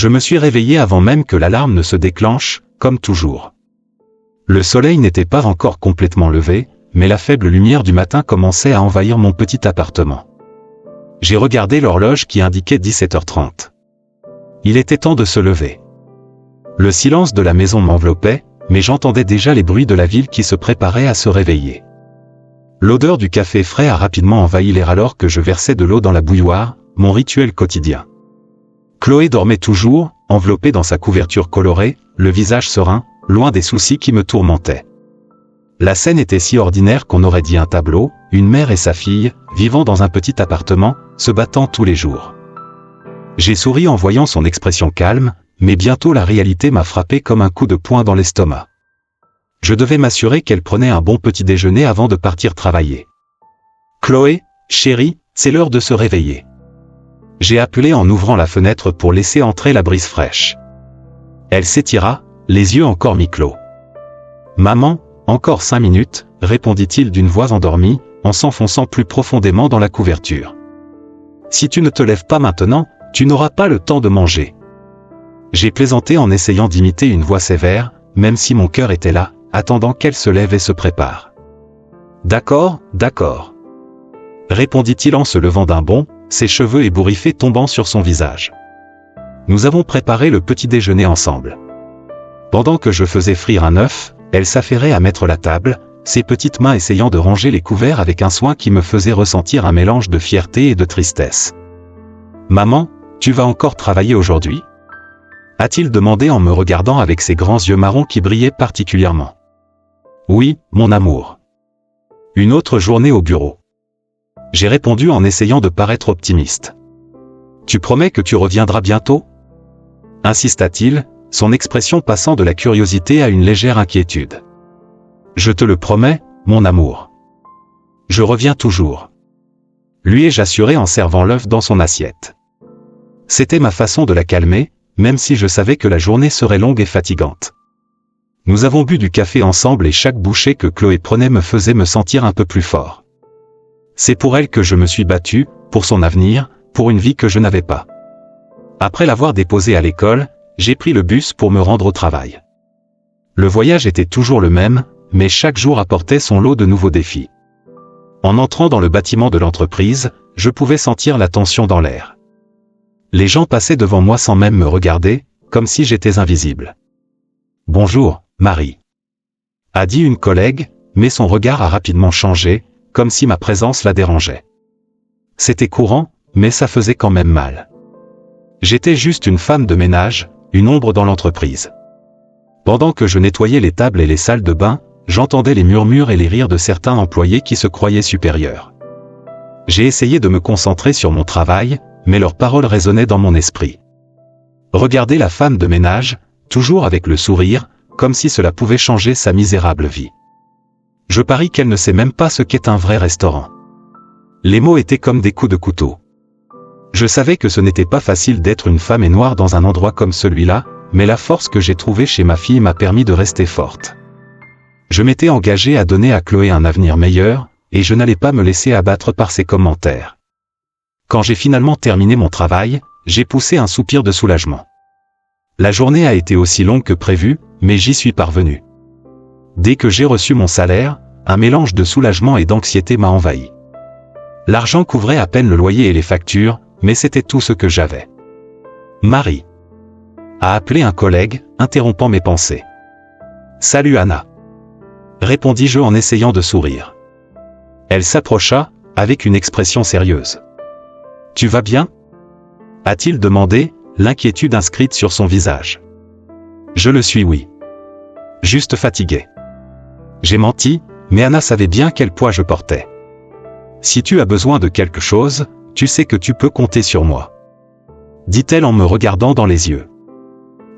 Je me suis réveillé avant même que l'alarme ne se déclenche, comme toujours. Le soleil n'était pas encore complètement levé, mais la faible lumière du matin commençait à envahir mon petit appartement. J'ai regardé l'horloge qui indiquait 17h30. Il était temps de se lever. Le silence de la maison m'enveloppait, mais j'entendais déjà les bruits de la ville qui se préparait à se réveiller. L'odeur du café frais a rapidement envahi l'air alors que je versais de l'eau dans la bouilloire, mon rituel quotidien. Chloé dormait toujours, enveloppée dans sa couverture colorée, le visage serein, loin des soucis qui me tourmentaient. La scène était si ordinaire qu'on aurait dit un tableau, une mère et sa fille, vivant dans un petit appartement, se battant tous les jours. J'ai souri en voyant son expression calme, mais bientôt la réalité m'a frappé comme un coup de poing dans l'estomac. Je devais m'assurer qu'elle prenait un bon petit déjeuner avant de partir travailler. « Chloé, chérie, c'est l'heure de se réveiller. » J'ai appelé en ouvrant la fenêtre pour laisser entrer la brise fraîche. Elle s'étira, les yeux encore mi-clos. « Maman, encore 5 minutes, répondit-il d'une voix endormie, en s'enfonçant plus profondément dans la couverture. « Si tu ne te lèves pas maintenant, tu n'auras pas le temps de manger. » J'ai plaisanté en essayant d'imiter une voix sévère, même si mon cœur était là, attendant qu'elle se lève et se prépare. « D'accord, d'accord. » répondit-il en se levant d'un bond, ses cheveux ébouriffés tombant sur son visage. Nous avons préparé le petit déjeuner ensemble. Pendant que je faisais frire un œuf, elle s'affairait à mettre la table, ses petites mains essayant de ranger les couverts avec un soin qui me faisait ressentir un mélange de fierté et de tristesse. « Maman, tu vas encore travailler aujourd'hui ?» a-t-il demandé en me regardant avec ses grands yeux marrons qui brillaient particulièrement. « Oui, mon amour. Une autre journée au bureau. » J'ai répondu en essayant de paraître optimiste. « Tu promets que tu reviendras bientôt ?» insista-t-il, son expression passant de la curiosité à une légère inquiétude. « Je te le promets, mon amour. Je reviens toujours. » Lui ai-je assuré en servant l'œuf dans son assiette. C'était ma façon de la calmer, même si je savais que la journée serait longue et fatigante. Nous avons bu du café ensemble et chaque bouchée que Chloé prenait me faisait me sentir un peu plus fort. C'est pour elle que je me suis battu, pour son avenir, pour une vie que je n'avais pas. Après l'avoir déposée à l'école, j'ai pris le bus pour me rendre au travail. Le voyage était toujours le même, mais chaque jour apportait son lot de nouveaux défis. En entrant dans le bâtiment de l'entreprise, je pouvais sentir la tension dans l'air. Les gens passaient devant moi sans même me regarder, comme si j'étais invisible. « Bonjour, Marie. » a dit une collègue, mais son regard a rapidement changé, comme si ma présence la dérangeait. C'était courant, mais ça faisait quand même mal. J'étais juste une femme de ménage, une ombre dans l'entreprise. Pendant que je nettoyais les tables et les salles de bain, j'entendais les murmures et les rires de certains employés qui se croyaient supérieurs. J'ai essayé de me concentrer sur mon travail, mais leurs paroles résonnaient dans mon esprit. Regarder la femme de ménage, toujours avec le sourire, comme si cela pouvait changer sa misérable vie. Je parie qu'elle ne sait même pas ce qu'est un vrai restaurant. Les mots étaient comme des coups de couteau. Je savais que ce n'était pas facile d'être une femme et noire dans un endroit comme celui-là, mais la force que j'ai trouvée chez ma fille m'a permis de rester forte. Je m'étais engagé à donner à Chloé un avenir meilleur, et je n'allais pas me laisser abattre par ses commentaires. Quand j'ai finalement terminé mon travail, j'ai poussé un soupir de soulagement. La journée a été aussi longue que prévu, mais j'y suis parvenu. Dès que j'ai reçu mon salaire, un mélange de soulagement et d'anxiété m'a envahi. L'argent couvrait à peine le loyer et les factures, mais c'était tout ce que j'avais. Marie a appelé un collègue, interrompant mes pensées. « Salut Anna » répondis-je en essayant de sourire. Elle s'approcha, avec une expression sérieuse. « Tu vas bien » a-t-il demandé, l'inquiétude inscrite sur son visage. « Je le suis, oui. Juste fatigué. » J'ai menti, mais Anna savait bien quel poids je portais. « Si tu as besoin de quelque chose, tu sais que tu peux compter sur moi. » dit-elle en me regardant dans les yeux.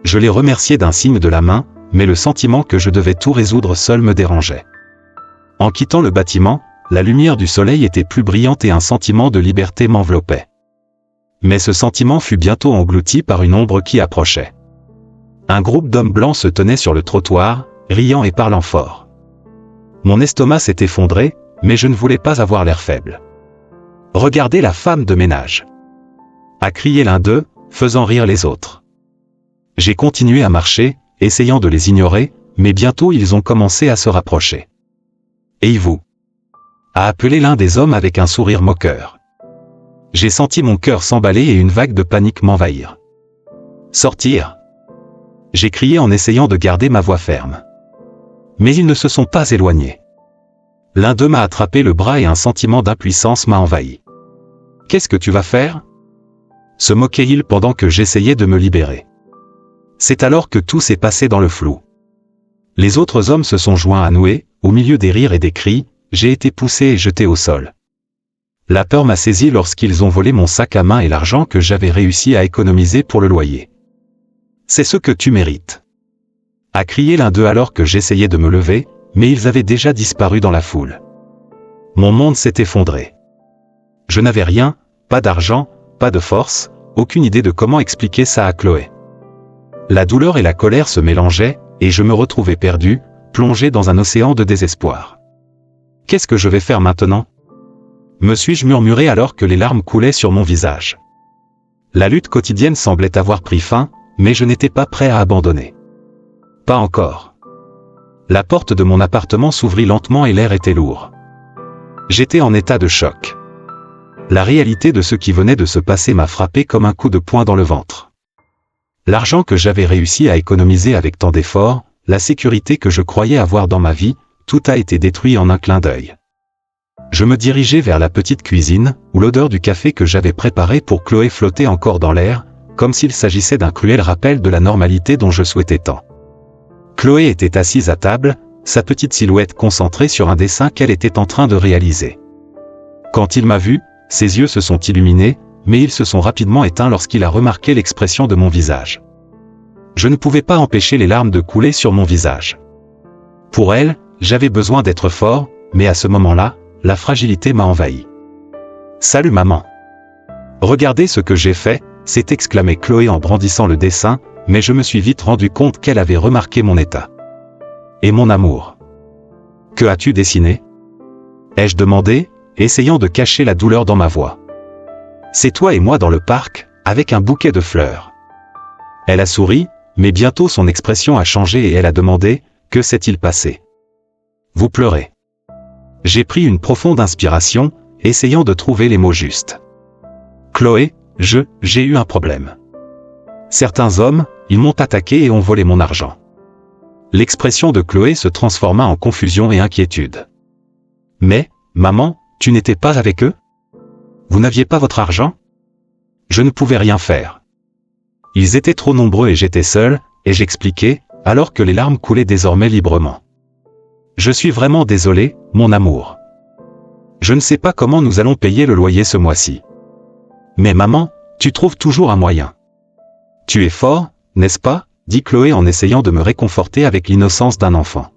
Je l'ai remerciée d'un signe de la main, mais le sentiment que je devais tout résoudre seul me dérangeait. En quittant le bâtiment, la lumière du soleil était plus brillante et un sentiment de liberté m'enveloppait. Mais ce sentiment fut bientôt englouti par une ombre qui approchait. Un groupe d'hommes blancs se tenait sur le trottoir, riant et parlant fort. Mon estomac s'est effondré, mais je ne voulais pas avoir l'air faible. « Regardez la femme de ménage !» a crié l'un d'eux, faisant rire les autres. J'ai continué à marcher, essayant de les ignorer, mais bientôt ils ont commencé à se rapprocher. « Et vous ?» a appelé l'un des hommes avec un sourire moqueur. J'ai senti mon cœur s'emballer et une vague de panique m'envahir. « Sortir !» j'ai crié en essayant de garder ma voix ferme. Mais ils ne se sont pas éloignés. L'un d'eux m'a attrapé le bras et un sentiment d'impuissance m'a envahi. « Qu'est-ce que tu vas faire ?» se moquait-il pendant que j'essayais de me libérer. C'est alors que tout s'est passé dans le flou. Les autres hommes se sont joints à nous et, au milieu des rires et des cris, j'ai été poussé et jeté au sol. La peur m'a saisi lorsqu'ils ont volé mon sac à main et l'argent que j'avais réussi à économiser pour le loyer. « C'est ce que tu mérites !» a crié l'un d'eux alors que j'essayais de me lever, mais ils avaient déjà disparu dans la foule. Mon monde s'est effondré. Je n'avais rien, pas d'argent, pas de force, aucune idée de comment expliquer ça à Chloé. La douleur et la colère se mélangeaient, et je me retrouvais perdu, plongé dans un océan de désespoir. « Qu'est-ce que je vais faire maintenant ?» me suis-je murmuré alors que les larmes coulaient sur mon visage. La lutte quotidienne semblait avoir pris fin, mais je n'étais pas prêt à abandonner. Pas encore. La porte de mon appartement s'ouvrit lentement et l'air était lourd. J'étais en état de choc. La réalité de ce qui venait de se passer m'a frappé comme un coup de poing dans le ventre. L'argent que j'avais réussi à économiser avec tant d'efforts, la sécurité que je croyais avoir dans ma vie, tout a été détruit en un clin d'œil. Je me dirigeais vers la petite cuisine, où l'odeur du café que j'avais préparé pour Chloé flottait encore dans l'air, comme s'il s'agissait d'un cruel rappel de la normalité dont je souhaitais tant. Chloé était assise à table, sa petite silhouette concentrée sur un dessin qu'elle était en train de réaliser. Quand il m'a vu, ses yeux se sont illuminés, mais ils se sont rapidement éteints lorsqu'il a remarqué l'expression de mon visage. Je ne pouvais pas empêcher les larmes de couler sur mon visage. Pour elle, j'avais besoin d'être fort, mais à ce moment-là, la fragilité m'a envahi. « Salut maman !»« Regardez ce que j'ai fait !» s'est exclamé Chloé en brandissant le dessin, mais je me suis vite rendu compte qu'elle avait remarqué mon état. « Et mon amour. Que as-tu dessiné ?» ai-je demandé, essayant de cacher la douleur dans ma voix. « C'est toi et moi dans le parc, avec un bouquet de fleurs. » Elle a souri, mais bientôt son expression a changé et elle a demandé « Que s'est-il passé ?» Vous pleurez. J'ai pris une profonde inspiration, essayant de trouver les mots justes. Chloé, j'ai eu un problème. Certains hommes, ils m'ont attaqué et ont volé mon argent. L'expression de Chloé se transforma en confusion et inquiétude. Mais, maman, tu n'étais pas avec eux? Vous n'aviez pas votre argent? Je ne pouvais rien faire. Ils étaient trop nombreux et j'étais seul, et j'expliquais, alors que les larmes coulaient désormais librement. Je suis vraiment désolé, mon amour. Je ne sais pas comment nous allons payer le loyer ce mois-ci. Mais maman, tu trouves toujours un moyen. Tu es fort, n'est-ce pas? dit Chloé en essayant de me réconforter avec l'innocence d'un enfant.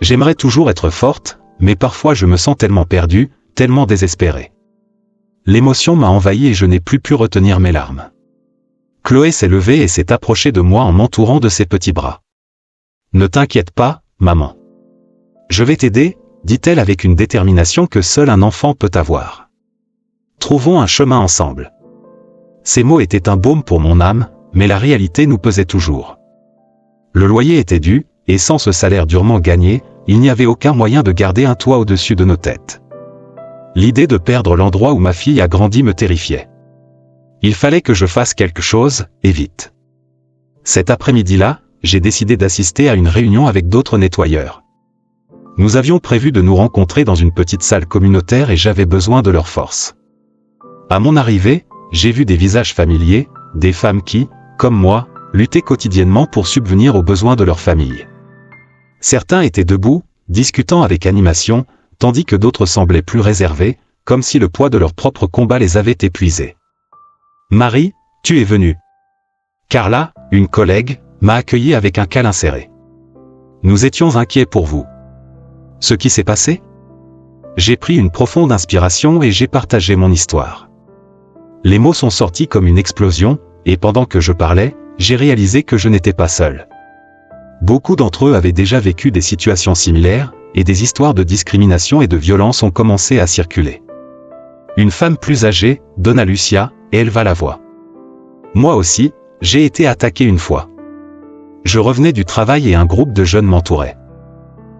J'aimerais toujours être forte, mais parfois je me sens tellement perdue, tellement désespérée. L'émotion m'a envahi et je n'ai plus pu retenir mes larmes. Chloé s'est levée et s'est approchée de moi en m'entourant de ses petits bras. Ne t'inquiète pas, maman. Je vais t'aider, dit-elle avec une détermination que seul un enfant peut avoir. Trouvons un chemin ensemble. Ces mots étaient un baume pour mon âme, mais la réalité nous pesait toujours. Le loyer était dû, et sans ce salaire durement gagné, il n'y avait aucun moyen de garder un toit au-dessus de nos têtes. L'idée de perdre l'endroit où ma fille a grandi me terrifiait. Il fallait que je fasse quelque chose, et vite. Cet après-midi-là, j'ai décidé d'assister à une réunion avec d'autres nettoyeurs. Nous avions prévu de nous rencontrer dans une petite salle communautaire et j'avais besoin de leur force. À mon arrivée, j'ai vu des visages familiers, des femmes qui, comme moi, luttaient quotidiennement pour subvenir aux besoins de leur famille. Certains étaient debout, discutant avec animation, tandis que d'autres semblaient plus réservés, comme si le poids de leur propre combat les avait épuisés. « Marie, tu es venue. » Carla, une collègue, m'a accueilli avec un câlin serré. « Nous étions inquiets pour vous. » Ce qui s'est passé? J'ai pris une profonde inspiration et j'ai partagé mon histoire. Les mots sont sortis comme une explosion, et pendant que je parlais, j'ai réalisé que je n'étais pas seul. Beaucoup d'entre eux avaient déjà vécu des situations similaires, et des histoires de discrimination et de violence ont commencé à circuler. Une femme plus âgée, donna Lucia, et éleva la voix. Moi aussi, j'ai été attaqué une fois. Je revenais du travail et un groupe de jeunes m'entourait.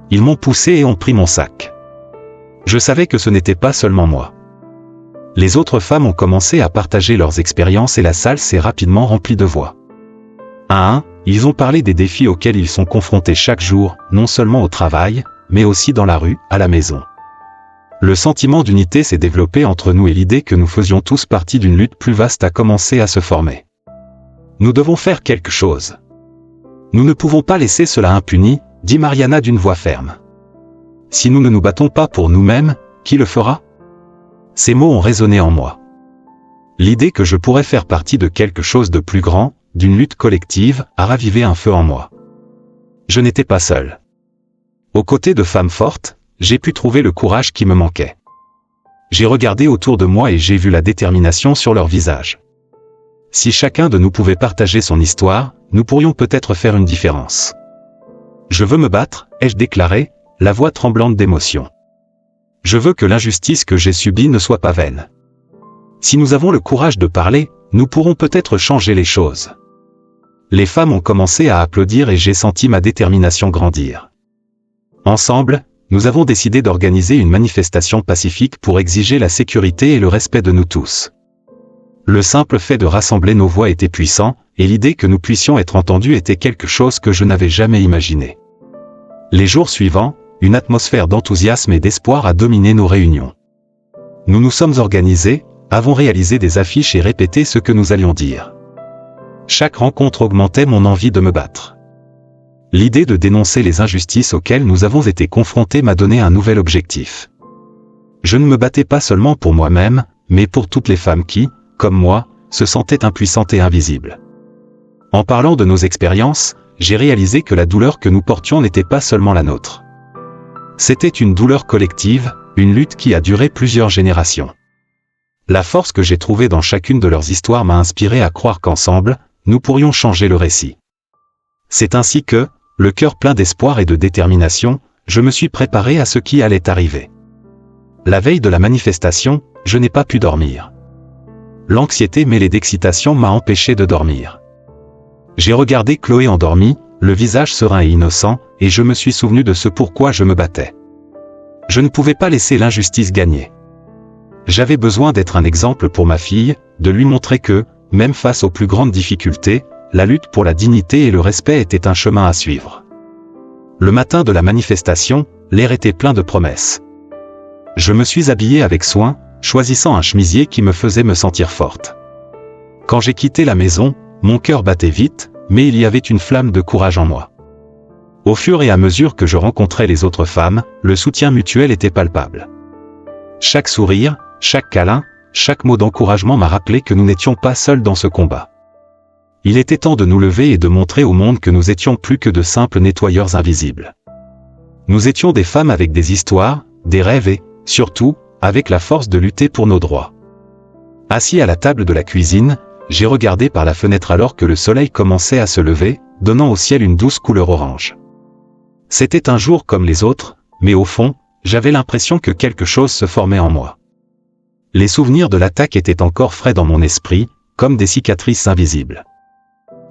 Ils m'ont poussé et ont pris mon sac. Je savais que ce n'était pas seulement moi. Les autres femmes ont commencé à partager leurs expériences et la salle s'est rapidement remplie de voix. Un à un, ils ont parlé des défis auxquels ils sont confrontés chaque jour, non seulement au travail, mais aussi dans la rue, à la maison. Le sentiment d'unité s'est développé entre nous et l'idée que nous faisions tous partie d'une lutte plus vaste a commencé à se former. Nous devons faire quelque chose. Nous ne pouvons pas laisser cela impuni, dit Mariana d'une voix ferme. Si nous ne nous battons pas pour nous-mêmes, qui le fera? Ces mots ont résonné en moi. L'idée que je pourrais faire partie de quelque chose de plus grand, d'une lutte collective, a ravivé un feu en moi. Je n'étais pas seul. Aux côtés de femmes fortes, j'ai pu trouver le courage qui me manquait. J'ai regardé autour de moi et j'ai vu la détermination sur leurs visages. Si chacun de nous pouvait partager son histoire, nous pourrions peut-être faire une différence. Je veux me battre, ai-je déclaré, la voix tremblante d'émotion. Je veux que l'injustice que j'ai subie ne soit pas vaine. Si nous avons le courage de parler, nous pourrons peut-être changer les choses. Les femmes ont commencé à applaudir et j'ai senti ma détermination grandir. Ensemble, nous avons décidé d'organiser une manifestation pacifique pour exiger la sécurité et le respect de nous tous. Le simple fait de rassembler nos voix était puissant, et l'idée que nous puissions être entendus était quelque chose que je n'avais jamais imaginé. Les jours suivants, une atmosphère d'enthousiasme et d'espoir a dominé nos réunions. Nous nous sommes organisés, avons réalisé des affiches et répété ce que nous allions dire. Chaque rencontre augmentait mon envie de me battre. L'idée de dénoncer les injustices auxquelles nous avons été confrontés m'a donné un nouvel objectif. Je ne me battais pas seulement pour moi-même, mais pour toutes les femmes qui, comme moi, se sentaient impuissantes et invisibles. En parlant de nos expériences, j'ai réalisé que la douleur que nous portions n'était pas seulement la nôtre. C'était une douleur collective, une lutte qui a duré plusieurs générations. La force que j'ai trouvée dans chacune de leurs histoires m'a inspiré à croire qu'ensemble, nous pourrions changer le récit. C'est ainsi que, le cœur plein d'espoir et de détermination, je me suis préparé à ce qui allait arriver. La veille de la manifestation, je n'ai pas pu dormir. L'anxiété mêlée d'excitation m'a empêché de dormir. J'ai regardé Chloé endormie, le visage serein et innocent, et je me suis souvenu de ce pourquoi je me battais. Je ne pouvais pas laisser l'injustice gagner. J'avais besoin d'être un exemple pour ma fille, de lui montrer que, même face aux plus grandes difficultés, la lutte pour la dignité et le respect était un chemin à suivre. Le matin de la manifestation, l'air était plein de promesses. Je me suis habillé avec soin, choisissant un chemisier qui me faisait me sentir forte. Quand j'ai quitté la maison, mon cœur battait vite, mais il y avait une flamme de courage en moi. Au fur et à mesure que je rencontrais les autres femmes, le soutien mutuel était palpable. Chaque sourire, chaque câlin, chaque mot d'encouragement m'a rappelé que nous n'étions pas seuls dans ce combat. Il était temps de nous lever et de montrer au monde que nous étions plus que de simples nettoyeurs invisibles. Nous étions des femmes avec des histoires, des rêves et, surtout, avec la force de lutter pour nos droits. Assis à la table de la cuisine, j'ai regardé par la fenêtre alors que le soleil commençait à se lever, donnant au ciel une douce couleur orange. C'était un jour comme les autres, mais au fond, j'avais l'impression que quelque chose se formait en moi. Les souvenirs de l'attaque étaient encore frais dans mon esprit, comme des cicatrices invisibles.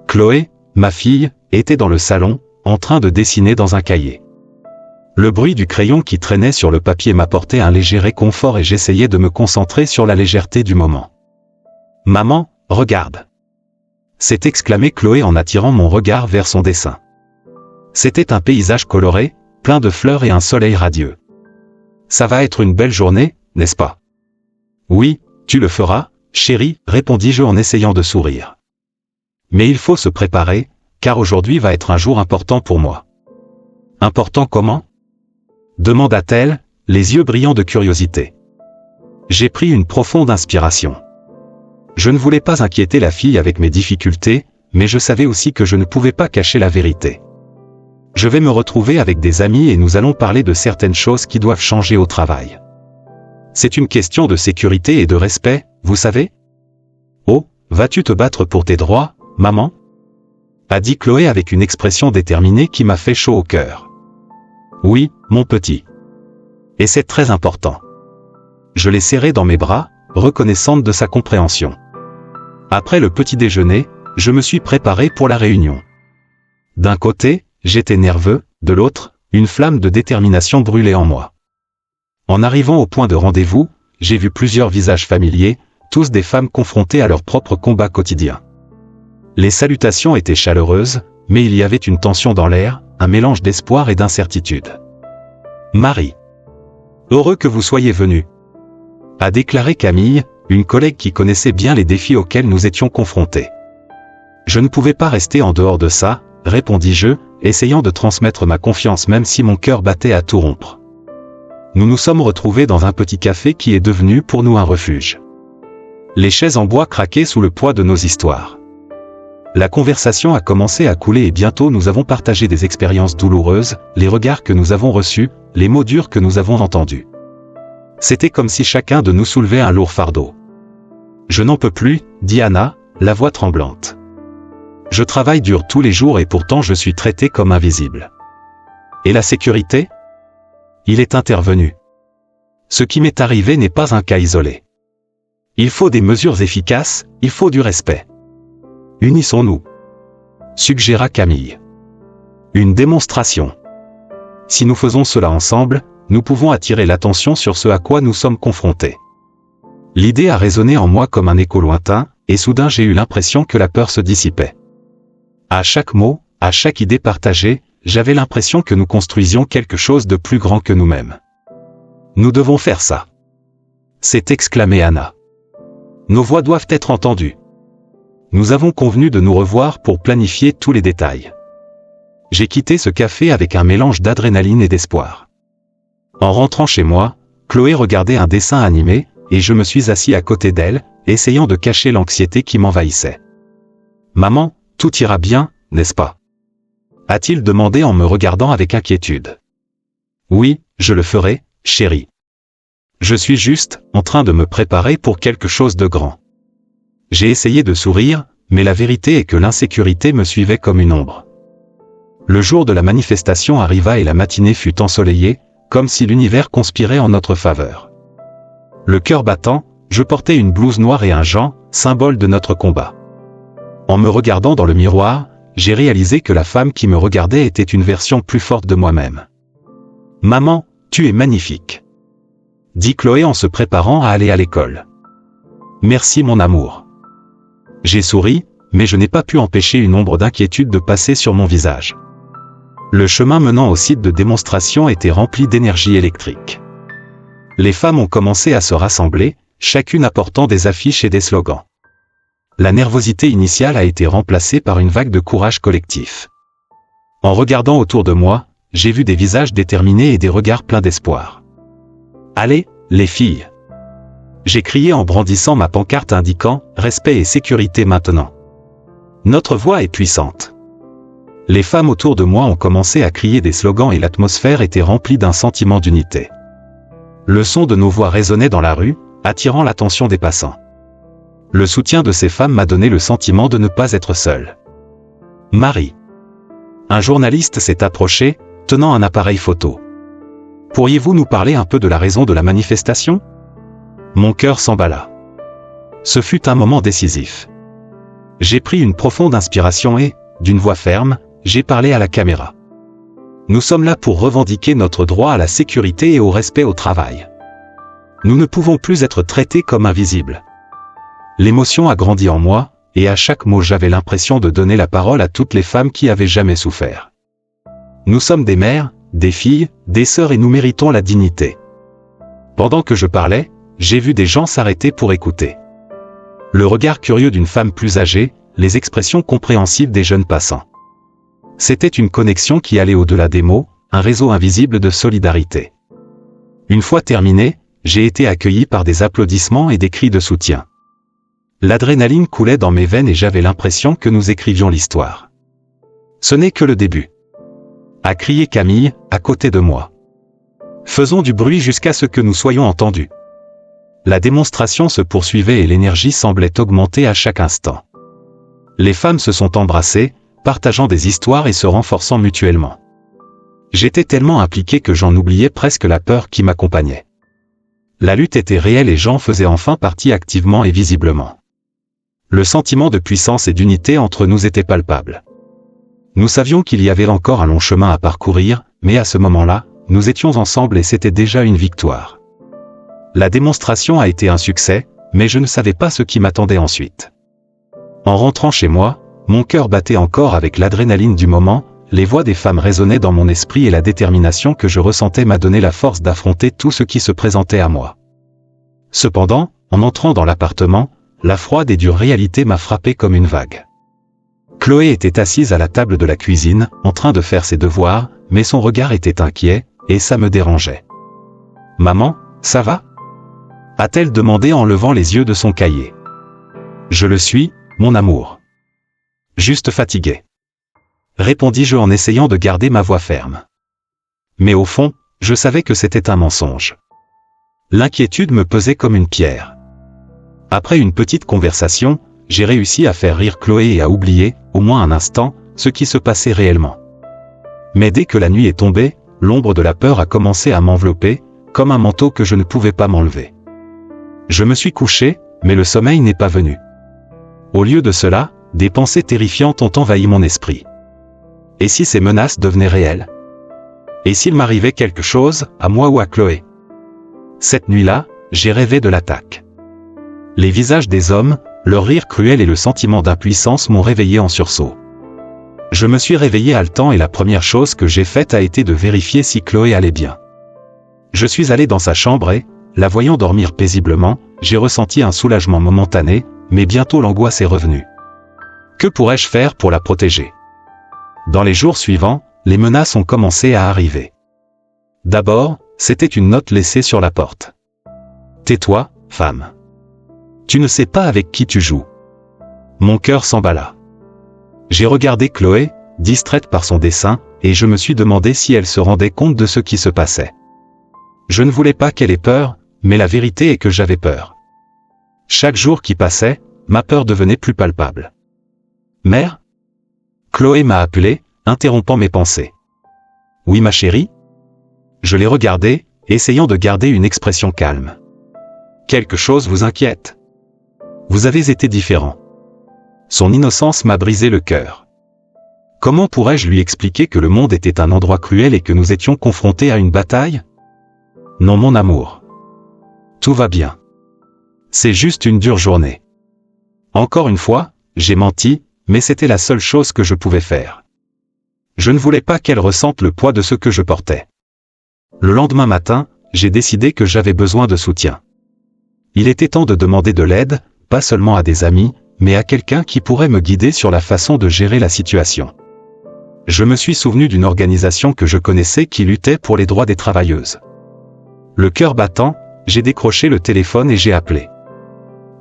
Chloé, ma fille, était dans le salon, en train de dessiner dans un cahier. Le bruit du crayon qui traînait sur le papier m'apportait un léger réconfort et j'essayais de me concentrer sur la légèreté du moment. « Maman, regarde !» s'est exclamé Chloé en attirant mon regard vers son dessin. C'était un paysage coloré, plein de fleurs et un soleil radieux. « Ça va être une belle journée, n'est-ce pas ?»« Oui, tu le feras, chérie, répondis-je en essayant de sourire. Mais il faut se préparer, car aujourd'hui va être un jour important pour moi. »« Important comment ?» demanda-t-elle, les yeux brillants de curiosité. J'ai pris une profonde inspiration. Je ne voulais pas inquiéter la fille avec mes difficultés, mais je savais aussi que je ne pouvais pas cacher la vérité. Je vais me retrouver avec des amis et nous allons parler de certaines choses qui doivent changer au travail. C'est une question de sécurité et de respect, vous savez ? Oh, vas-tu te battre pour tes droits, maman ? A dit Chloé avec une expression déterminée qui m'a fait chaud au cœur. Oui, mon petit. Et c'est très important. Je l'ai serré dans mes bras, reconnaissante de sa compréhension. Après le petit déjeuner, je me suis préparé pour la réunion. D'un côté, j'étais nerveux, de l'autre, une flamme de détermination brûlait en moi. En arrivant au point de rendez-vous, j'ai vu plusieurs visages familiers, tous des femmes confrontées à leur propre combat quotidien. Les salutations étaient chaleureuses, mais il y avait une tension dans l'air, un mélange d'espoir et d'incertitude. « Marie. Heureux que vous soyez venue », a déclaré Camille, une collègue qui connaissait bien les défis auxquels nous étions confrontés. Je ne pouvais pas rester en dehors de ça, répondis-je, essayant de transmettre ma confiance même si mon cœur battait à tout rompre. Nous nous sommes retrouvés dans un petit café qui est devenu pour nous un refuge. Les chaises en bois craquaient sous le poids de nos histoires. La conversation a commencé à couler et bientôt nous avons partagé des expériences douloureuses, les regards que nous avons reçus, les mots durs que nous avons entendus. C'était comme si chacun de nous soulevait un lourd fardeau. « Je n'en peux plus, » dit Anna, la voix tremblante. « Je travaille dur tous les jours et pourtant je suis traité comme invisible. Et la sécurité ? Il est intervenu. Ce qui m'est arrivé n'est pas un cas isolé. Il faut des mesures efficaces, il faut du respect. Unissons-nous, suggéra Camille. Une démonstration. Si nous faisons cela ensemble, nous pouvons attirer l'attention sur ce à quoi nous sommes confrontés. L'idée a résonné en moi comme un écho lointain, et soudain j'ai eu l'impression que la peur se dissipait. À chaque mot, à chaque idée partagée, j'avais l'impression que nous construisions quelque chose de plus grand que nous-mêmes. Nous devons faire ça, s'est exclamée Anna. Nos voix doivent être entendues. Nous avons convenu de nous revoir pour planifier tous les détails. J'ai quitté ce café avec un mélange d'adrénaline et d'espoir. En rentrant chez moi, Chloé regardait un dessin animé, et je me suis assis à côté d'elle, essayant de cacher l'anxiété qui m'envahissait. « Maman, tout ira bien, n'est-ce pas ?» a-t-il demandé en me regardant avec inquiétude. « Oui, je le ferai, chérie. Je suis juste en train de me préparer pour quelque chose de grand. » J'ai essayé de sourire, mais la vérité est que l'insécurité me suivait comme une ombre. Le jour de la manifestation arriva et la matinée fut ensoleillée, comme si l'univers conspirait en notre faveur. Le cœur battant, je portais une blouse noire et un gant, symbole de notre combat. En me regardant dans le miroir, j'ai réalisé que la femme qui me regardait était une version plus forte de moi-même. « Maman, tu es magnifique », dit Chloé en se préparant à aller à l'école. « Merci mon amour. » J'ai souri, mais je n'ai pas pu empêcher une ombre d'inquiétude de passer sur mon visage. Le chemin menant au site de démonstration était rempli d'énergie électrique. Les femmes ont commencé à se rassembler, chacune apportant des affiches et des slogans. La nervosité initiale a été remplacée par une vague de courage collectif. En regardant autour de moi, j'ai vu des visages déterminés et des regards pleins d'espoir. « Allez, les filles !» J'ai crié en brandissant ma pancarte indiquant « Respect et sécurité maintenant ». Notre voix est puissante. Les femmes autour de moi ont commencé à crier des slogans et l'atmosphère était remplie d'un sentiment d'unité. Le son de nos voix résonnait dans la rue, attirant l'attention des passants. Le soutien de ces femmes m'a donné le sentiment de ne pas être seul. « Marie. » Un journaliste s'est approché, tenant un appareil photo. « Pourriez-vous nous parler un peu de la raison de la manifestation ?» Mon cœur s'emballa. Ce fut un moment décisif. J'ai pris une profonde inspiration et, d'une voix ferme, j'ai parlé à la caméra. Nous sommes là pour revendiquer notre droit à la sécurité et au respect au travail. Nous ne pouvons plus être traités comme invisibles. L'émotion a grandi en moi, et à chaque mot j'avais l'impression de donner la parole à toutes les femmes qui avaient jamais souffert. Nous sommes des mères, des filles, des sœurs et nous méritons la dignité. Pendant que je parlais, j'ai vu des gens s'arrêter pour écouter. Le regard curieux d'une femme plus âgée, les expressions compréhensibles des jeunes passants. C'était une connexion qui allait au-delà des mots, un réseau invisible de solidarité. Une fois terminé, j'ai été accueilli par des applaudissements et des cris de soutien. L'adrénaline coulait dans mes veines et j'avais l'impression que nous écrivions l'histoire. Ce n'est que le début, a crié Camille, à côté de moi. Faisons du bruit jusqu'à ce que nous soyons entendus. La démonstration se poursuivait et l'énergie semblait augmenter à chaque instant. Les femmes se sont embrassées, partageant des histoires et se renforçant mutuellement. J'étais tellement impliqué que j'en oubliais presque la peur qui m'accompagnait. La lutte était réelle et j'en faisais enfin partie activement et visiblement. Le sentiment de puissance et d'unité entre nous était palpable. Nous savions qu'il y avait encore un long chemin à parcourir, mais à ce moment-là, nous étions ensemble et c'était déjà une victoire. La démonstration a été un succès, mais je ne savais pas ce qui m'attendait ensuite. En rentrant chez moi, mon cœur battait encore avec l'adrénaline du moment, les voix des femmes résonnaient dans mon esprit et la détermination que je ressentais m'a donné la force d'affronter tout ce qui se présentait à moi. Cependant, en entrant dans l'appartement, la froide et dure réalité m'a frappé comme une vague. Chloé était assise à la table de la cuisine, en train de faire ses devoirs, mais son regard était inquiet, et ça me dérangeait. « Maman, ça va ?» a-t-elle demandé en levant les yeux de son cahier. « Je le suis, mon amour. Juste fatigué. » répondis-je en essayant de garder ma voix ferme. Mais au fond, je savais que c'était un mensonge. L'inquiétude me pesait comme une pierre. Après une petite conversation, j'ai réussi à faire rire Chloé et à oublier, au moins un instant, ce qui se passait réellement. Mais dès que la nuit est tombée, l'ombre de la peur a commencé à m'envelopper, comme un manteau que je ne pouvais pas m'enlever. Je me suis couché, mais le sommeil n'est pas venu. Au lieu de cela, des pensées terrifiantes ont envahi mon esprit. Et si ces menaces devenaient réelles? Et s'il m'arrivait quelque chose, à moi ou à Chloé? Cette nuit-là, j'ai rêvé de l'attaque. Les visages des hommes, leur rire cruel et le sentiment d'impuissance m'ont réveillé en sursaut. Je me suis réveillé haletant et la première chose que j'ai faite a été de vérifier si Chloé allait bien. Je suis allé dans sa chambre et, la voyant dormir paisiblement, j'ai ressenti un soulagement momentané, mais bientôt l'angoisse est revenue. Que pourrais-je faire pour la protéger? Dans les jours suivants, les menaces ont commencé à arriver. D'abord, c'était une note laissée sur la porte. « Tais-toi, femme. Tu ne sais pas avec qui tu joues. » Mon cœur s'emballa. J'ai regardé Chloé, distraite par son dessin, et je me suis demandé si elle se rendait compte de ce qui se passait. Je ne voulais pas qu'elle ait peur, mais la vérité est que j'avais peur. Chaque jour qui passait, ma peur devenait plus palpable. « Mère ?» Chloé m'a appelé, interrompant mes pensées. « Oui, ma chérie ?» Je l'ai regardée, essayant de garder une expression calme. « Quelque chose vous inquiète? Vous avez été différent. » Son innocence m'a brisé le cœur. Comment pourrais-je lui expliquer que le monde était un endroit cruel et que nous étions confrontés à une bataille? Non, mon amour. Tout va bien. C'est juste une dure journée. Encore une fois, j'ai menti, mais c'était la seule chose que je pouvais faire. Je ne voulais pas qu'elle ressente le poids de ce que je portais. Le lendemain matin, j'ai décidé que j'avais besoin de soutien. Il était temps de demander de l'aide, pas seulement à des amis, mais à quelqu'un qui pourrait me guider sur la façon de gérer la situation. Je me suis souvenu d'une organisation que je connaissais qui luttait pour les droits des travailleuses. Le cœur battant, j'ai décroché le téléphone et j'ai appelé.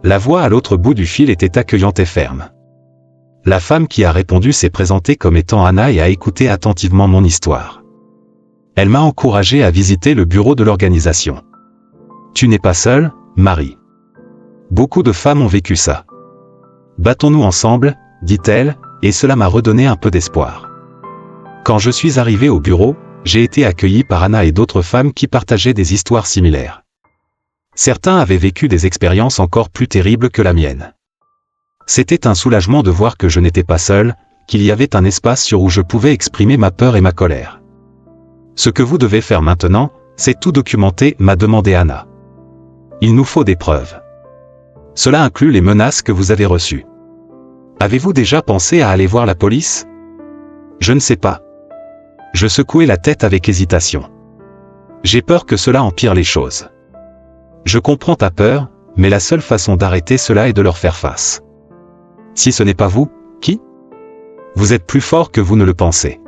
La voix à l'autre bout du fil était accueillante et ferme. La femme qui a répondu s'est présentée comme étant Anna et a écouté attentivement mon histoire. Elle m'a encouragé à visiter le bureau de l'organisation. « Tu n'es pas seule, Marie. Beaucoup de femmes ont vécu ça. Battons-nous ensemble, dit-elle, et cela m'a redonné un peu d'espoir. » Quand je suis arrivé au bureau, j'ai été accueilli par Anna et d'autres femmes qui partageaient des histoires similaires. Certains avaient vécu des expériences encore plus terribles que la mienne. C'était un soulagement de voir que je n'étais pas seul, qu'il y avait un espace sur où je pouvais exprimer ma peur et ma colère. « Ce que vous devez faire maintenant, c'est tout documenter » m'a demandé Anna. « Il nous faut des preuves. Cela inclut les menaces que vous avez reçues. Avez-vous déjà pensé à aller voir la police? » Je ne sais pas. Je secouai la tête avec hésitation. J'ai peur que cela empire les choses. Je comprends ta peur, mais la seule façon d'arrêter cela est de leur faire face. Si ce n'est pas vous, qui? Vous êtes plus fort que vous ne le pensez.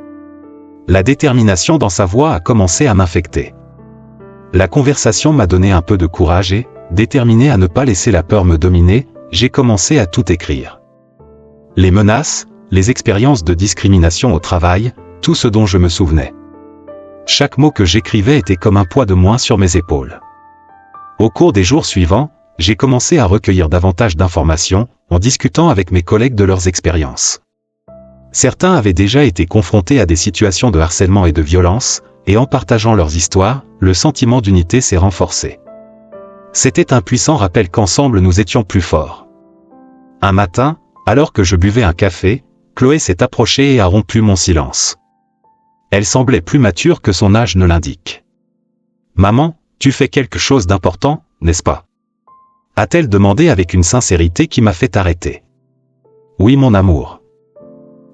La détermination dans sa voix a commencé à m'infecter. La conversation m'a donné un peu de courage et, déterminé à ne pas laisser la peur me dominer, j'ai commencé à tout écrire. Les menaces, les expériences de discrimination au travail, tout ce dont je me souvenais. Chaque mot que j'écrivais était comme un poids de moins sur mes épaules. Au cours des jours suivants, j'ai commencé à recueillir davantage d'informations, en discutant avec mes collègues de leurs expériences. Certains avaient déjà été confrontés à des situations de harcèlement et de violence, et en partageant leurs histoires, le sentiment d'unité s'est renforcé. C'était un puissant rappel qu'ensemble nous étions plus forts. Un matin, alors que je buvais un café, Chloé s'est approchée et a rompu mon silence. Elle semblait plus mature que son âge ne l'indique. « Maman, tu fais quelque chose d'important, n'est-ce pas ?» a-t-elle demandé avec une sincérité qui m'a fait arrêter. « Oui mon amour.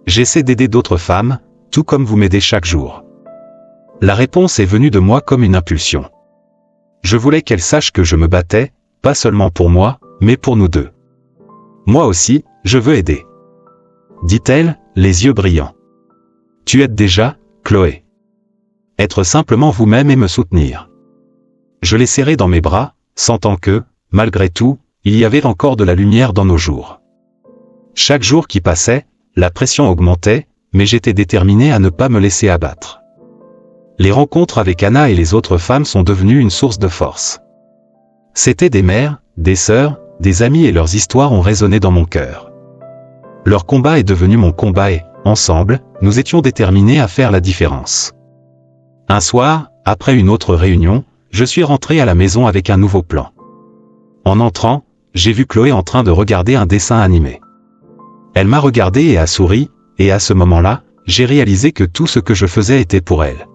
J'essaie d'aider d'autres femmes, tout comme vous m'aidez chaque jour. » La réponse est venue de moi comme une impulsion. Je voulais qu'elle sache que je me battais, pas seulement pour moi, mais pour nous deux. « Moi aussi, je veux aider. » dit-elle, les yeux brillants. « Tu aides déjà, Chloé. Être simplement vous-même et me soutenir. » Je l'ai serrée dans mes bras, sentant que, malgré tout, il y avait encore de la lumière dans nos jours. Chaque jour qui passait, la pression augmentait, mais j'étais déterminé à ne pas me laisser abattre. Les rencontres avec Anna et les autres femmes sont devenues une source de force. C'étaient des mères, des sœurs, des amis et leurs histoires ont résonné dans mon cœur. Leur combat est devenu mon combat et, ensemble, nous étions déterminés à faire la différence. Un soir, après une autre réunion, je suis rentré à la maison avec un nouveau plan. En entrant, j'ai vu Chloé en train de regarder un dessin animé. Elle m'a regardé et a souri, et à ce moment-là, j'ai réalisé que tout ce que je faisais était pour elle.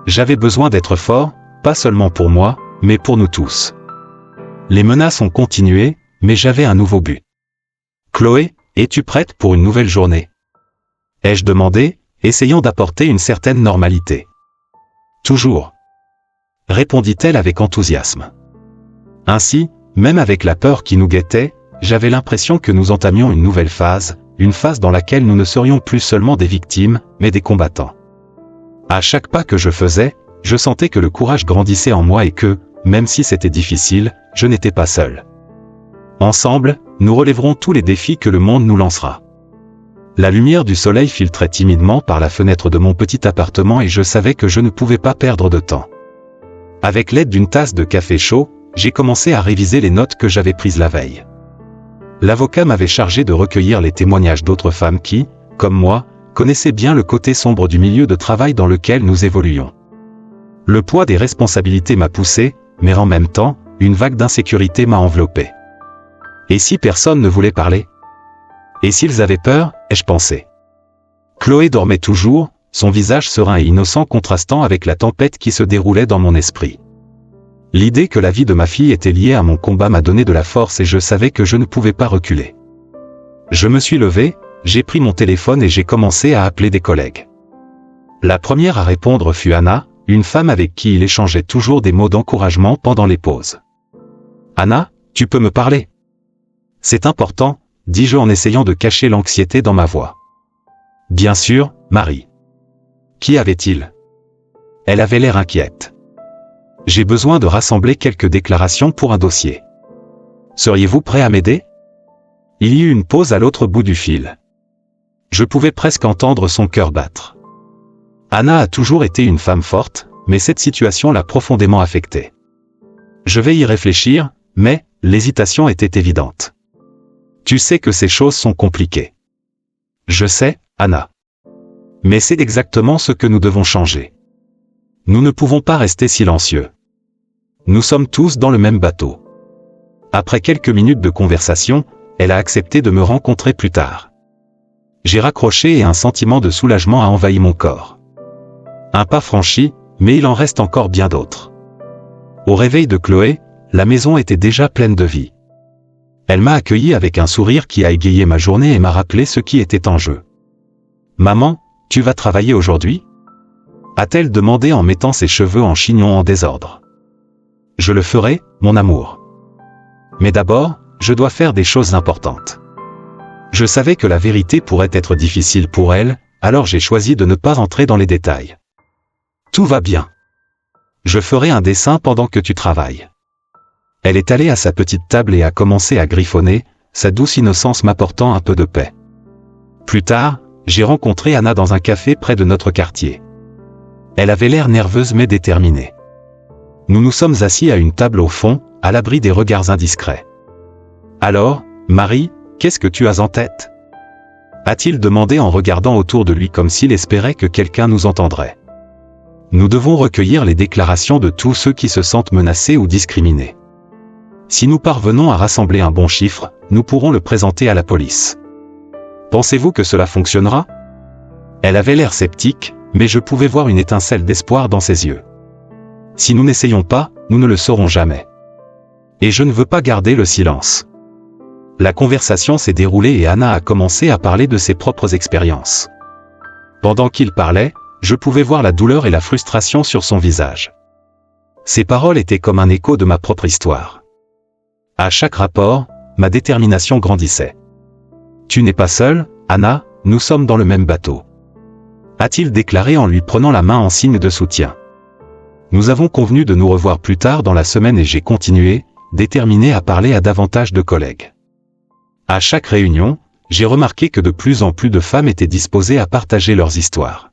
J'avais besoin d'être fort, pas seulement pour moi, mais pour nous tous. Les menaces ont continué, mais j'avais un nouveau but. « Chloé, es-tu prête pour une nouvelle journée ?» ai-je demandé, essayant d'apporter une certaine normalité. « Toujours. » répondit-elle avec enthousiasme. Ainsi, même avec la peur qui nous guettait, j'avais l'impression que nous entamions une nouvelle phase, une phase dans laquelle nous ne serions plus seulement des victimes, mais des combattants. À chaque pas que je faisais, je sentais que le courage grandissait en moi et que, même si c'était difficile, je n'étais pas seul. Ensemble, nous relèverons tous les défis que le monde nous lancera. La lumière du soleil filtrait timidement par la fenêtre de mon petit appartement et je savais que je ne pouvais pas perdre de temps. Avec l'aide d'une tasse de café chaud, j'ai commencé à réviser les notes que j'avais prises la veille. L'avocat m'avait chargé de recueillir les témoignages d'autres femmes qui, comme moi, connaissaient bien le côté sombre du milieu de travail dans lequel nous évoluions. Le poids des responsabilités m'a poussé, mais en même temps, une vague d'insécurité m'a enveloppé. Et si personne ne voulait parler? Et s'ils avaient peur, ai-je pensé. Chloé dormait toujours, son visage serein et innocent contrastant avec la tempête qui se déroulait dans mon esprit. L'idée que la vie de ma fille était liée à mon combat m'a donné de la force et je savais que je ne pouvais pas reculer. Je me suis levé, j'ai pris mon téléphone et j'ai commencé à appeler des collègues. La première à répondre fut Anna, une femme avec qui il échangeait toujours des mots d'encouragement pendant les pauses. « Anna, tu peux me parler ? » « C'est important, » dis-je en essayant de cacher l'anxiété dans ma voix. « Bien sûr, Marie. » Qu'y avait-il ? Elle avait l'air inquiète. « J'ai besoin de rassembler quelques déclarations pour un dossier. Seriez-vous prêt à m'aider ?» Il y eut une pause à l'autre bout du fil. Je pouvais presque entendre son cœur battre. Anna a toujours été une femme forte, mais cette situation l'a profondément affectée. Je vais y réfléchir, mais l'hésitation était évidente. Tu sais que ces choses sont compliquées. Je sais, Anna. Mais c'est exactement ce que nous devons changer. Nous ne pouvons pas rester silencieux. Nous sommes tous dans le même bateau. Après quelques minutes de conversation, elle a accepté de me rencontrer plus tard. J'ai raccroché et un sentiment de soulagement a envahi mon corps. Un pas franchi, mais il en reste encore bien d'autres. Au réveil de Chloé, la maison était déjà pleine de vie. Elle m'a accueilli avec un sourire qui a égayé ma journée et m'a rappelé ce qui était en jeu. « Maman, tu vas travailler aujourd'hui ?» a-t-elle demandé en mettant ses cheveux en chignon en désordre. « Je le ferai, mon amour. Mais d'abord, je dois faire des choses importantes. » Je savais que la vérité pourrait être difficile pour elle, alors j'ai choisi de ne pas entrer dans les détails. « Tout va bien. Je ferai un dessin pendant que tu travailles. » Elle est allée à sa petite table et a commencé à griffonner, sa douce innocence m'apportant un peu de paix. Plus tard, j'ai rencontré Anna dans un café près de notre quartier. Elle avait l'air nerveuse mais déterminée. Nous nous sommes assis à une table au fond, à l'abri des regards indiscrets. « Alors, Marie, qu'est-ce que tu as en tête ?» a-t-il demandé en regardant autour de lui comme s'il espérait que quelqu'un nous entendrait. Nous devons recueillir les déclarations de tous ceux qui se sentent menacés ou discriminés. Si nous parvenons à rassembler un bon chiffre, nous pourrons le présenter à la police. Pensez-vous que cela fonctionnera? Elle avait l'air sceptique, mais je pouvais voir une étincelle d'espoir dans ses yeux. Si nous n'essayons pas, nous ne le saurons jamais. Et je ne veux pas garder le silence. La conversation s'est déroulée et Anna a commencé à parler de ses propres expériences. Pendant qu'il parlait, je pouvais voir la douleur et la frustration sur son visage. Ses paroles étaient comme un écho de ma propre histoire. À chaque rapport, ma détermination grandissait. Tu n'es pas seule, Anna, nous sommes dans le même bateau, a-t-il déclaré en lui prenant la main en signe de soutien. Nous avons convenu de nous revoir plus tard dans la semaine et j'ai continué, déterminé à parler à davantage de collègues. À chaque réunion, j'ai remarqué que de plus en plus de femmes étaient disposées à partager leurs histoires.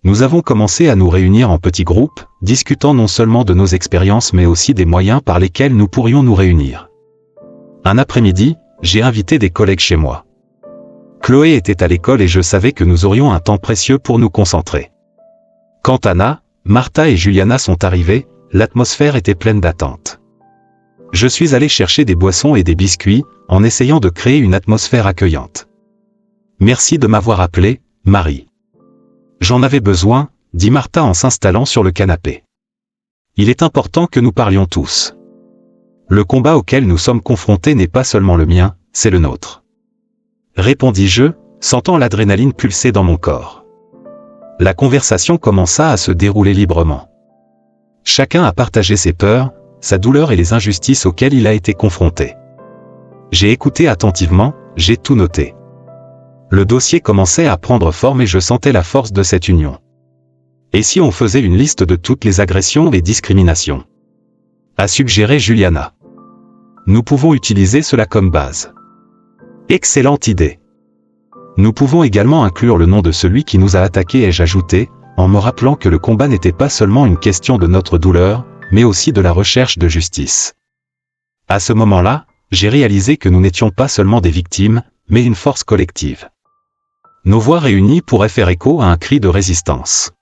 Nous avons commencé à nous réunir en petits groupes, discutant non seulement de nos expériences mais aussi des moyens par lesquels nous pourrions nous réunir. Un après-midi, j'ai invité des collègues chez moi. Chloé était à l'école et je savais que nous aurions un temps précieux pour nous concentrer. Quand Anna, Martha et Juliana sont arrivées, l'atmosphère était pleine d'attente. Je suis allé chercher des boissons et des biscuits, en essayant de créer une atmosphère accueillante. Merci de m'avoir appelé, Marie. J'en avais besoin, dit Martha en s'installant sur le canapé. Il est important que nous parlions tous. Le combat auquel nous sommes confrontés n'est pas seulement le mien, c'est le nôtre. Répondis-je, sentant l'adrénaline pulser dans mon corps. La conversation commença à se dérouler librement. Chacun a partagé ses peurs, sa douleur et les injustices auxquelles il a été confronté. J'ai écouté attentivement, j'ai tout noté. Le dossier commençait à prendre forme et je sentais la force de cette union. Et si on faisait une liste de toutes les agressions et discriminations? A suggéré Juliana. Nous pouvons utiliser cela comme base. Excellente idée. Nous pouvons également inclure le nom de celui qui nous a attaqués, ai-je ajouté, en me rappelant que le combat n'était pas seulement une question de notre douleur, mais aussi de la recherche de justice. À ce moment-là, j'ai réalisé que nous n'étions pas seulement des victimes, mais une force collective. Nos voix réunies pourraient faire écho à un cri de résistance.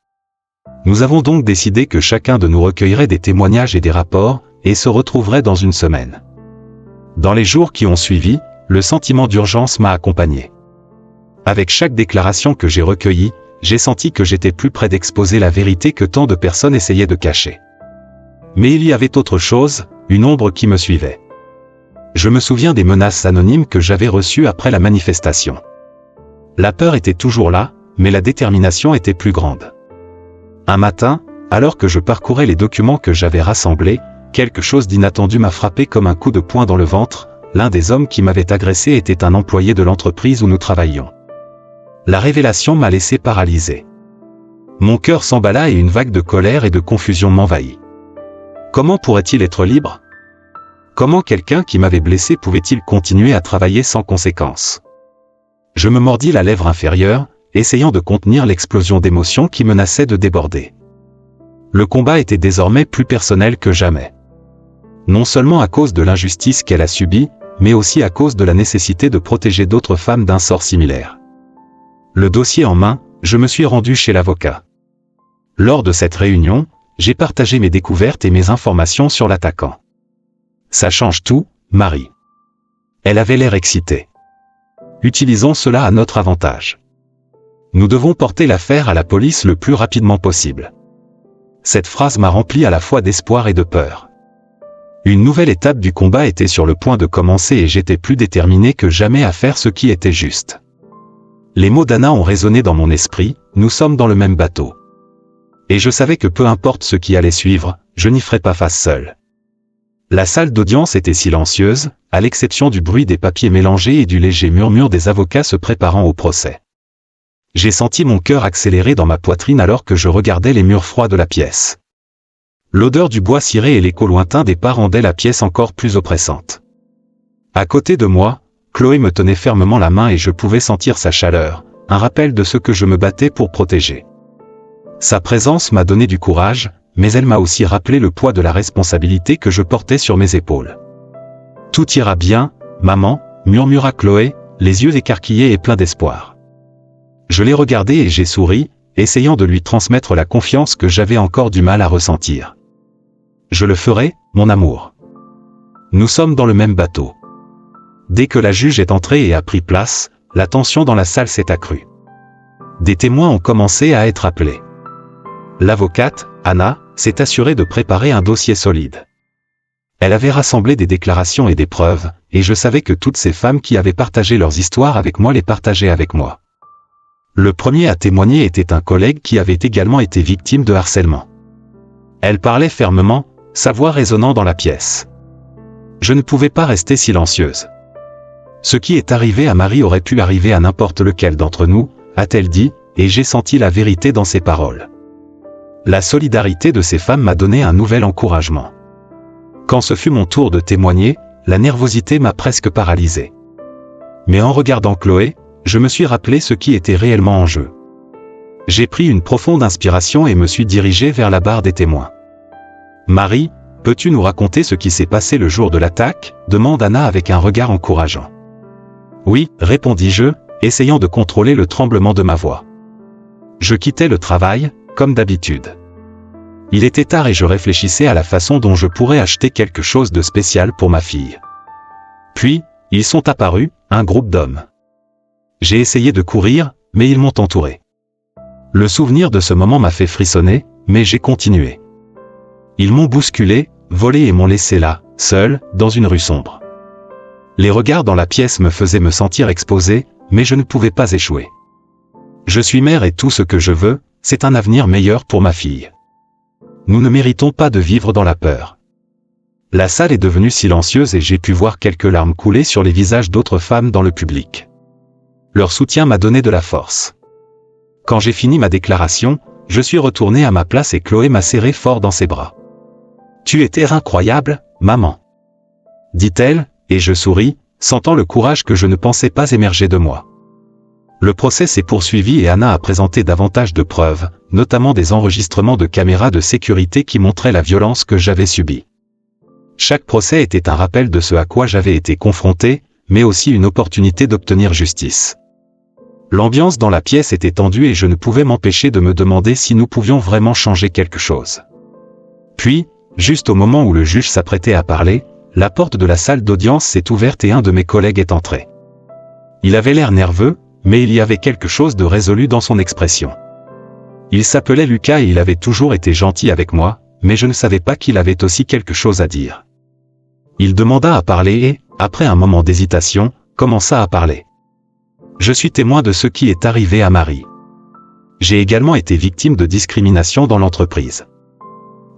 Nous avons donc décidé que chacun de nous recueillerait des témoignages et des rapports, et se retrouverait dans une semaine. Dans les jours qui ont suivi, le sentiment d'urgence m'a accompagné. Avec chaque déclaration que j'ai recueillie, j'ai senti que j'étais plus près d'exposer la vérité que tant de personnes essayaient de cacher. Mais il y avait autre chose, une ombre qui me suivait. Je me souviens des menaces anonymes que j'avais reçues après la manifestation. La peur était toujours là, mais la détermination était plus grande. Un matin, alors que je parcourais les documents que j'avais rassemblés, quelque chose d'inattendu m'a frappé comme un coup de poing dans le ventre. L'un des hommes qui m'avait agressé était un employé de l'entreprise où nous travaillions. La révélation m'a laissé paralysé. Mon cœur s'emballa et une vague de colère et de confusion m'envahit. Comment pourrait-il être libre? Comment quelqu'un qui m'avait blessé pouvait-il continuer à travailler sans conséquence? Je me mordis la lèvre inférieure, essayant de contenir l'explosion d'émotions qui menaçait de déborder. Le combat était désormais plus personnel que jamais. Non seulement à cause de l'injustice qu'elle a subie, mais aussi à cause de la nécessité de protéger d'autres femmes d'un sort similaire. Le dossier en main, je me suis rendu chez l'avocat. Lors de cette réunion, j'ai partagé mes découvertes et mes informations sur l'attaquant. Ça change tout, Marie. Elle avait l'air excitée. Utilisons cela à notre avantage. Nous devons porter l'affaire à la police le plus rapidement possible. Cette phrase m'a rempli à la fois d'espoir et de peur. Une nouvelle étape du combat était sur le point de commencer et j'étais plus déterminé que jamais à faire ce qui était juste. Les mots d'Anna ont résonné dans mon esprit, nous sommes dans le même bateau. Et je savais que peu importe ce qui allait suivre, je n'y ferais pas face seul. La salle d'audience était silencieuse, à l'exception du bruit des papiers mélangés et du léger murmure des avocats se préparant au procès. J'ai senti mon cœur accélérer dans ma poitrine alors que je regardais les murs froids de la pièce. L'odeur du bois ciré et l'écho lointain des pas rendaient la pièce encore plus oppressante. À côté de moi, Chloé me tenait fermement la main et je pouvais sentir sa chaleur, un rappel de ce que je me battais pour protéger. Sa présence m'a donné du courage, mais elle m'a aussi rappelé le poids de la responsabilité que je portais sur mes épaules. « Tout ira bien, maman », murmura Chloé, les yeux écarquillés et pleins d'espoir. Je l'ai regardée et j'ai souri, essayant de lui transmettre la confiance que j'avais encore du mal à ressentir. « Je le ferai, mon amour. Nous sommes dans le même bateau. » Dès que la juge est entrée et a pris place, la tension dans la salle s'est accrue. Des témoins ont commencé à être appelés. L'avocate, Anna, s'est assurée de préparer un dossier solide. Elle avait rassemblé des déclarations et des preuves, et je savais que toutes ces femmes qui avaient partagé leurs histoires avec moi les partageaient avec moi. Le premier à témoigner était un collègue qui avait également été victime de harcèlement. Elle parlait fermement, sa voix résonnant dans la pièce. Je ne pouvais pas rester silencieuse. Ce qui est arrivé à Marie aurait pu arriver à n'importe lequel d'entre nous, a-t-elle dit, et j'ai senti la vérité dans ses paroles. La solidarité de ces femmes m'a donné un nouvel encouragement. Quand ce fut mon tour de témoigner, la nervosité m'a presque paralysé. Mais en regardant Chloé, je me suis rappelé ce qui était réellement en jeu. J'ai pris une profonde inspiration et me suis dirigé vers la barre des témoins. Marie, peux-tu nous raconter ce qui s'est passé le jour de l'attaque ? Demande Anna avec un regard encourageant. Oui, répondis-je, essayant de contrôler le tremblement de ma voix. Je quittais le travail, comme d'habitude. Il était tard et je réfléchissais à la façon dont je pourrais acheter quelque chose de spécial pour ma fille. Puis, ils sont apparus, un groupe d'hommes. J'ai essayé de courir, mais ils m'ont entouré. Le souvenir de ce moment m'a fait frissonner, mais j'ai continué. Ils m'ont bousculé, volé et m'ont laissé là, seul, dans une rue sombre. Les regards dans la pièce me faisaient me sentir exposé, mais je ne pouvais pas échouer. Je suis mère et tout ce que je veux, c'est un avenir meilleur pour ma fille. Nous ne méritons pas de vivre dans la peur. La salle est devenue silencieuse et j'ai pu voir quelques larmes couler sur les visages d'autres femmes dans le public. Leur soutien m'a donné de la force. Quand j'ai fini ma déclaration, je suis retourné à ma place et Chloé m'a serré fort dans ses bras. « Tu étais incroyable, maman !» dit-elle, et je souris, sentant le courage que je ne pensais pas émerger de moi. Le procès s'est poursuivi et Anna a présenté davantage de preuves, notamment des enregistrements de caméras de sécurité qui montraient la violence que j'avais subie. Chaque procès était un rappel de ce à quoi j'avais été confronté, mais aussi une opportunité d'obtenir justice. L'ambiance dans la pièce était tendue et je ne pouvais m'empêcher de me demander si nous pouvions vraiment changer quelque chose. Puis, juste au moment où le juge s'apprêtait à parler, la porte de la salle d'audience s'est ouverte et un de mes collègues est entré. Il avait l'air nerveux, mais il y avait quelque chose de résolu dans son expression. Il s'appelait Lucas et il avait toujours été gentil avec moi, mais je ne savais pas qu'il avait aussi quelque chose à dire. Il demanda à parler et, après un moment d'hésitation, commença à parler. Je suis témoin de ce qui est arrivé à Marie. J'ai également été victime de discrimination dans l'entreprise.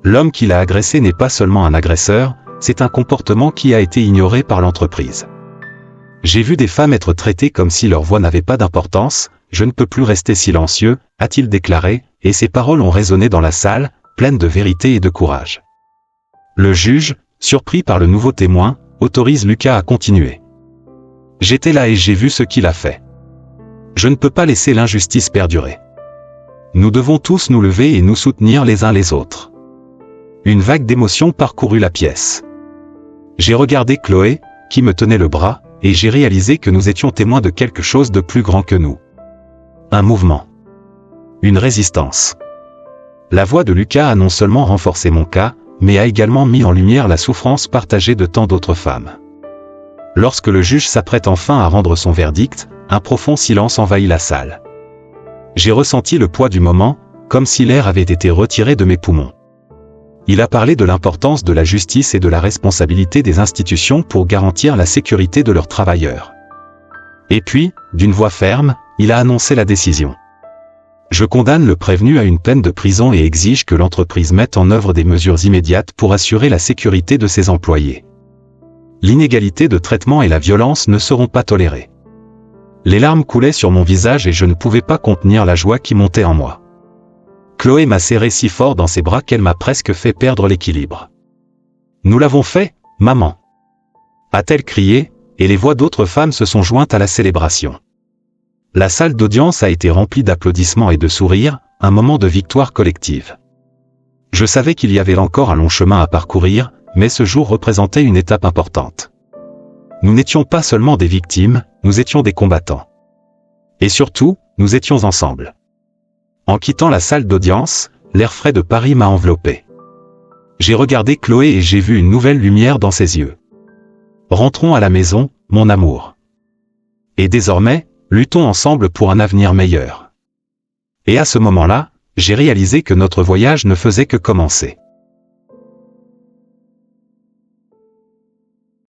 L'homme qui l'a agressé n'est pas seulement un agresseur, c'est un comportement qui a été ignoré par l'entreprise. J'ai vu des femmes être traitées comme si leur voix n'avait pas d'importance, je ne peux plus rester silencieux, a-t-il déclaré, et ses paroles ont résonné dans la salle, pleines de vérité et de courage. Le juge, surpris par le nouveau témoin, autorise Lucas à continuer. J'étais là et j'ai vu ce qu'il a fait. Je ne peux pas laisser l'injustice perdurer. Nous devons tous nous lever et nous soutenir les uns les autres. Une vague d'émotion parcourut la pièce. J'ai regardé Chloé, qui me tenait le bras, et j'ai réalisé que nous étions témoins de quelque chose de plus grand que nous. Un mouvement. Une résistance. La voix de Lucas a non seulement renforcé mon cas, mais a également mis en lumière la souffrance partagée de tant d'autres femmes. Lorsque le juge s'apprête enfin à rendre son verdict, un profond silence envahit la salle. J'ai ressenti le poids du moment, comme si l'air avait été retiré de mes poumons. Il a parlé de l'importance de la justice et de la responsabilité des institutions pour garantir la sécurité de leurs travailleurs. Et puis, d'une voix ferme, il a annoncé la décision. Je condamne le prévenu à une peine de prison et exige que l'entreprise mette en œuvre des mesures immédiates pour assurer la sécurité de ses employés. L'inégalité de traitement et la violence ne seront pas tolérées. Les larmes coulaient sur mon visage et je ne pouvais pas contenir la joie qui montait en moi. Chloé m'a serré si fort dans ses bras qu'elle m'a presque fait perdre l'équilibre. « Nous l'avons fait, maman !» a-t-elle crié, et les voix d'autres femmes se sont jointes à la célébration. La salle d'audience a été remplie d'applaudissements et de sourires, un moment de victoire collective. Je savais qu'il y avait encore un long chemin à parcourir, mais ce jour représentait une étape importante. Nous n'étions pas seulement des victimes, nous étions des combattants. Et surtout, nous étions ensemble. En quittant la salle d'audience, l'air frais de Paris m'a enveloppé. J'ai regardé Chloé et j'ai vu une nouvelle lumière dans ses yeux. « Rentrons à la maison, mon amour. Et désormais, luttons ensemble pour un avenir meilleur. Et à ce moment-là, j'ai réalisé que notre voyage ne faisait que commencer.